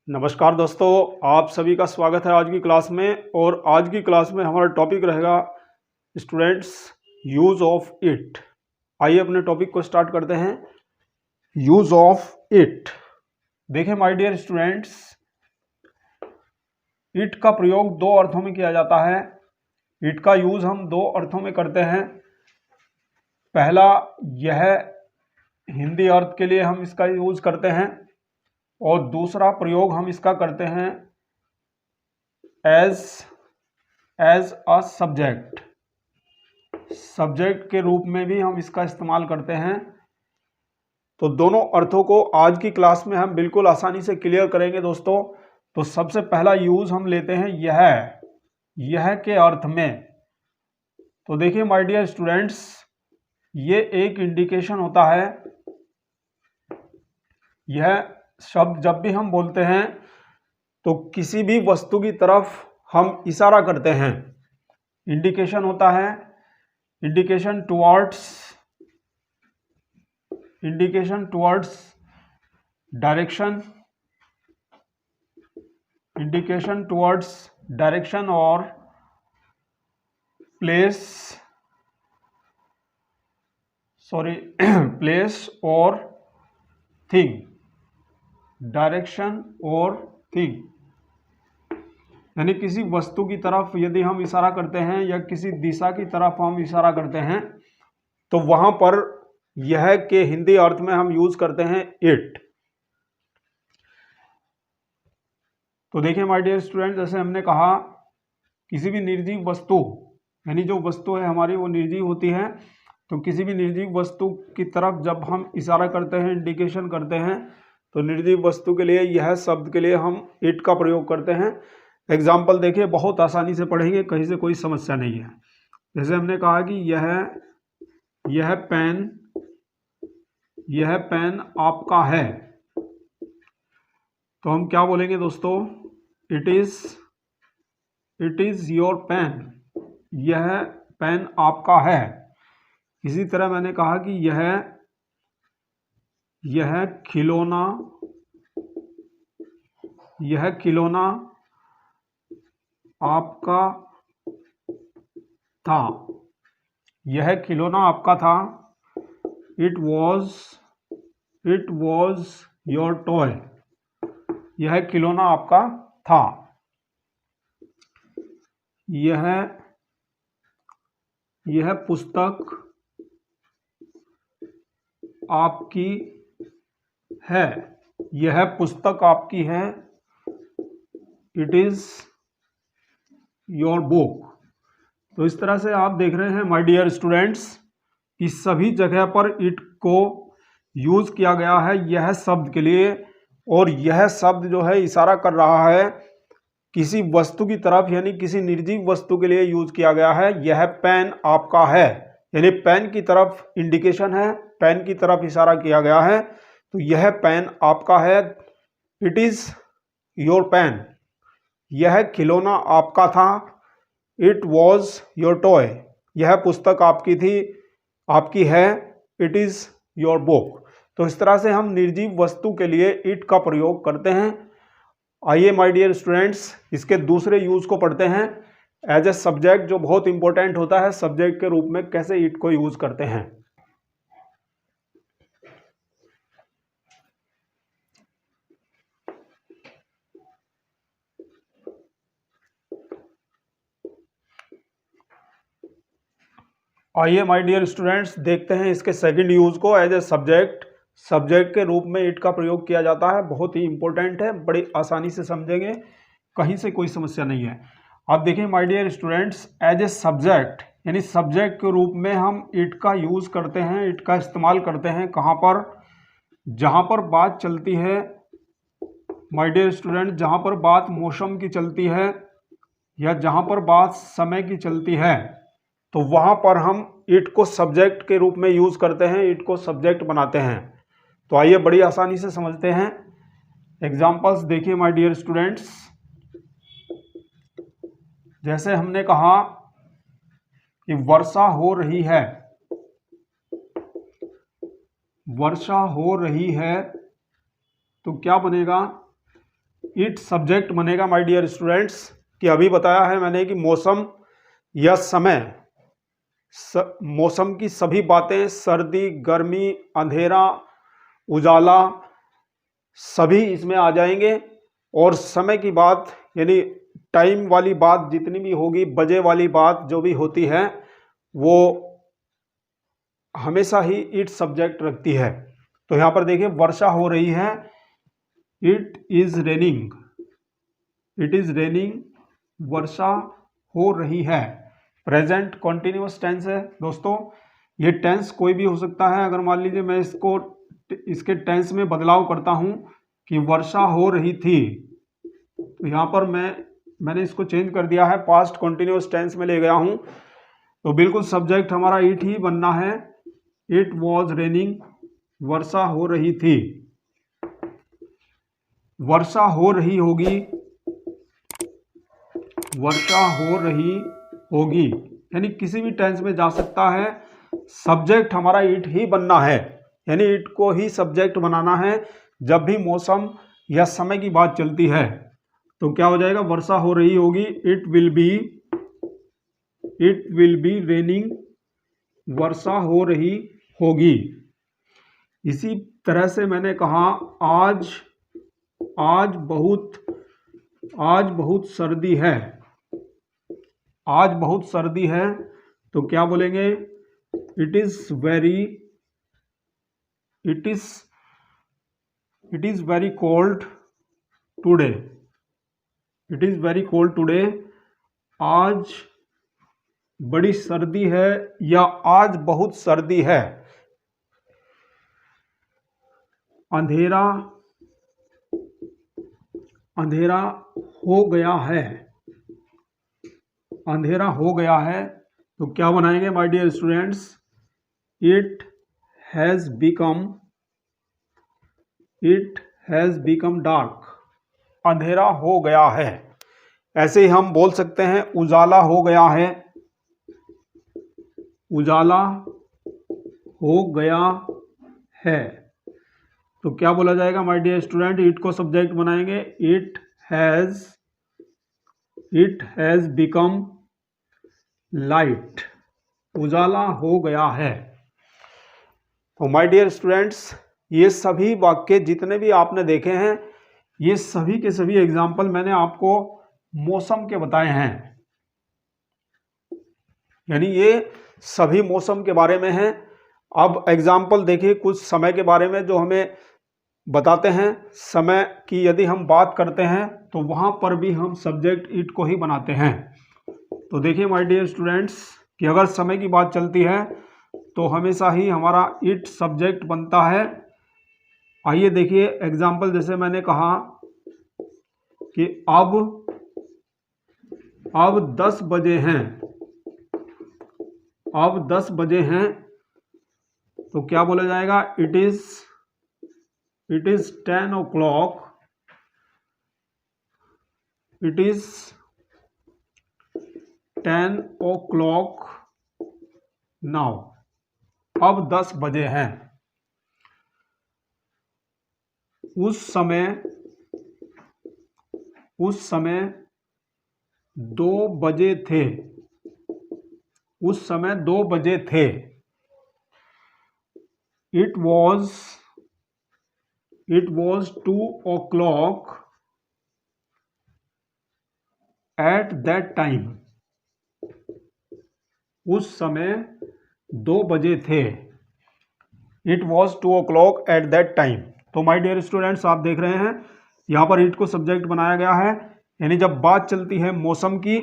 नमस्कार दोस्तों, आप सभी का स्वागत है आज की क्लास में। और आज की क्लास में हमारा टॉपिक रहेगा स्टूडेंट्स यूज ऑफ इट। आइए अपने टॉपिक को स्टार्ट करते हैं। Use of it. देखें माय डियर स्टूडेंट्स, इट का प्रयोग दो अर्थों में किया जाता है। इट का यूज हम दो अर्थों में करते हैं। पहला, यह हिंदी अर्थ के लिए हम इसका यूज करते हैं, और दूसरा प्रयोग हम इसका करते हैं एज अ सब्जेक्ट। सब्जेक्ट के रूप में भी हम इसका इस्तेमाल करते हैं। तो दोनों अर्थों को आज की क्लास में हम बिल्कुल आसानी से क्लियर करेंगे दोस्तों। तो सबसे पहला यूज हम लेते हैं यह के अर्थ में। तो देखिए माय डियर स्टूडेंट्स, ये एक इंडिकेशन होता है। यह शब्द जब भी हम बोलते हैं तो किसी भी वस्तु की तरफ हम इशारा करते हैं। इंडिकेशन होता है, indication towards direction, indication towards direction और प्लेस और थिंग। डायरेक्शन और थिंग यानी किसी वस्तु की तरफ यदि हम इशारा करते हैं या किसी दिशा की तरफ हम इशारा करते हैं तो वहां पर यह के हिंदी अर्थ में हम यूज करते हैं इट। तो देखिए माय डियर स्टूडेंट, जैसे हमने कहा किसी भी निर्जीव वस्तु, यानी जो वस्तु है हमारी वो निर्जीव होती है। तो किसी भी निर्जीव वस्तु की तरफ जब हम इशारा करते हैं, इंडिकेशन करते हैं, तो निर्जीव वस्तु के लिए यह शब्द के लिए हम इट का प्रयोग करते हैं। एग्जाम्पल देखिए, बहुत आसानी से पढ़ेंगे, कहीं से कोई समस्या नहीं है। जैसे हमने कहा कि यह पेन आपका है, तो हम क्या बोलेंगे दोस्तों? It is your pen. यह पेन आपका है। इसी तरह मैंने कहा कि यह खिलौना आपका था। यह खिलौना आपका था। It was your toy. यह खिलौना आपका था। यह पुस्तक आपकी है। यह पुस्तक आपकी है। It is your book. तो इस तरह से आप देख रहे हैं माय डियर स्टूडेंट्स, इस सभी जगह पर इट को यूज किया गया है यह शब्द के लिए। और यह शब्द जो है इशारा कर रहा है किसी वस्तु की तरफ, यानी किसी निर्जीव वस्तु के लिए यूज किया गया है। यह पेन आपका है, यानी पेन की तरफ इंडिकेशन है, पेन की तरफ इशारा किया गया है। तो यह पेन आपका है। It is your pen. यह खिलौना आपका था। It was your toy. यह पुस्तक आपकी थी, आपकी है। It is your book. तो इस तरह से हम निर्जीव वस्तु के लिए इट का प्रयोग करते हैं। आइए माय डियर स्टूडेंट्स, इसके दूसरे यूज को पढ़ते हैं। एज ए सब्जेक्ट, जो बहुत इंपॉर्टेंट होता है, सब्जेक्ट के रूप में कैसे इट को यूज करते हैं। आइए माय डियर स्टूडेंट्स, देखते हैं इसके सेकंड यूज को। एज ए सब्जेक्ट के रूप में इट का प्रयोग किया जाता है। बहुत ही इंपॉर्टेंट है, बड़ी आसानी से समझेंगे, कहीं से कोई समस्या नहीं है। अब देखिए my dear students, as a subject यानी सब्जेक्ट के रूप में हम इट का यूज करते हैं, इट का इस्तेमाल करते हैं। कहाँ पर? जहाँ पर बात चलती है माय डियर स्टूडेंट, जहाँ पर बात मौसम की चलती है या जहाँ पर बात समय की चलती है, तो वहाँ पर हम इट को सब्जेक्ट के रूप में यूज करते हैं, इट को सब्जेक्ट बनाते हैं। तो आइए बड़ी आसानी से समझते हैं। एग्जाम्पल्स देखिए माय डियर स्टूडेंट्स, जैसे हमने कहा कि वर्षा हो रही है। वर्षा हो रही है तो क्या बनेगा? इट सब्जेक्ट बनेगा माय डियर स्टूडेंट्स, कि अभी बताया है मैंने कि मौसम या समय, मौसम की सभी बातें, सर्दी, गर्मी, अंधेरा, उजाला, सभी इसमें आ जाएंगे। और समय की बात यानी टाइम वाली बात जितनी भी होगी, बजे वाली बात जो भी होती है, वो हमेशा ही इट सब्जेक्ट रखती है। तो यहां पर देखिए वर्षा हो रही है, it is raining, it is raining, वर्षा हो रही है। प्रेजेंट कॉन्टिन्यूअस टेंस है दोस्तों। ये टेंस कोई भी हो सकता है। अगर मान लीजिए मैं इसके टेंस में बदलाव करता हूं कि वर्षा हो रही थी, तो यहां पर मैंने इसको चेंज कर दिया है, पास्ट कॉन्टिन्यूअस टेंस में ले गया हूं, तो बिल्कुल सब्जेक्ट हमारा इट ही बनना है। इट वॉज रेनिंग, वर्षा हो रही थी। वर्षा हो रही होगी, वर्षा हो रही होगी, यानी किसी भी टेंस में जा सकता है। सब्जेक्ट हमारा इट ही बनना है, यानी इट को ही सब्जेक्ट बनाना है जब भी मौसम या समय की बात चलती है। तो क्या हो जाएगा, वर्षा हो रही होगी, इट विल बी रेनिंग, वर्षा हो रही होगी। इसी तरह से मैंने कहा आज बहुत सर्दी है, आज बहुत सर्दी है, तो क्या बोलेंगे, it is very cold today, it is very cold today, आज बड़ी सर्दी है या आज बहुत सर्दी है। अंधेरा हो गया है, अंधेरा हो गया है, तो क्या बनाएंगे my dear students, it has become dark, अंधेरा हो गया है। ऐसे ही हम बोल सकते हैं उजाला हो गया है, उजाला हो गया है, तो क्या बोला जाएगा माय डियर स्टूडेंट, इट को सब्जेक्ट बनाएंगे, इट हैज बिकम लाइट, उजाला हो गया है। तो माय डियर स्टूडेंट्स, ये सभी वाक्य जितने भी आपने देखे हैं, ये सभी के सभी एग्जाम्पल मैंने आपको मौसम के बताए हैं, यानी ये सभी मौसम के बारे में हैं। अब एग्जाम्पल देखिए कुछ समय के बारे में जो हमें बताते हैं। समय की यदि हम बात करते हैं तो वहां पर भी हम सब्जेक्ट इट को ही बनाते हैं। तो देखिए माय डियर स्टूडेंट्स कि अगर समय की बात चलती है तो हमेशा ही हमारा इट सब्जेक्ट बनता है। आइए देखिए एग्जाम्पल, जैसे मैंने कहा कि अब 10 बजे हैं, अब 10 बजे हैं, तो क्या बोला जाएगा, it is 10 o'clock, it is 10 o'clock now, अब 10 बजे हैं। उस समय 2 बजे थे, उस समय 2 बजे थे। It was 2 o'clock at that time, उस समय 2 बजे थे। It was 2 o'clock at that time। तो माय डियर स्टूडेंट्स आप देख रहे हैं यहाँ पर इट को सब्जेक्ट बनाया गया है, यानी जब बात चलती है मौसम की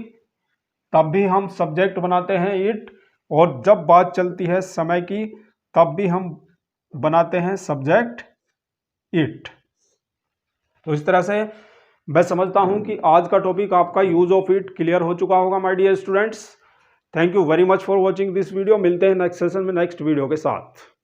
तब भी हम सब्जेक्ट बनाते हैं इट, और जब बात चलती है समय की तब भी हम बनाते हैं सब्जेक्ट इट। तो इस तरह से मैं समझता हूं कि आज का टॉपिक आपका यूज ऑफ इट क्लियर हो चुका होगा my dear students. Thank you very much for watching this video. मिलते हैं नेक्स्ट सेशन में नेक्स्ट वीडियो के साथ।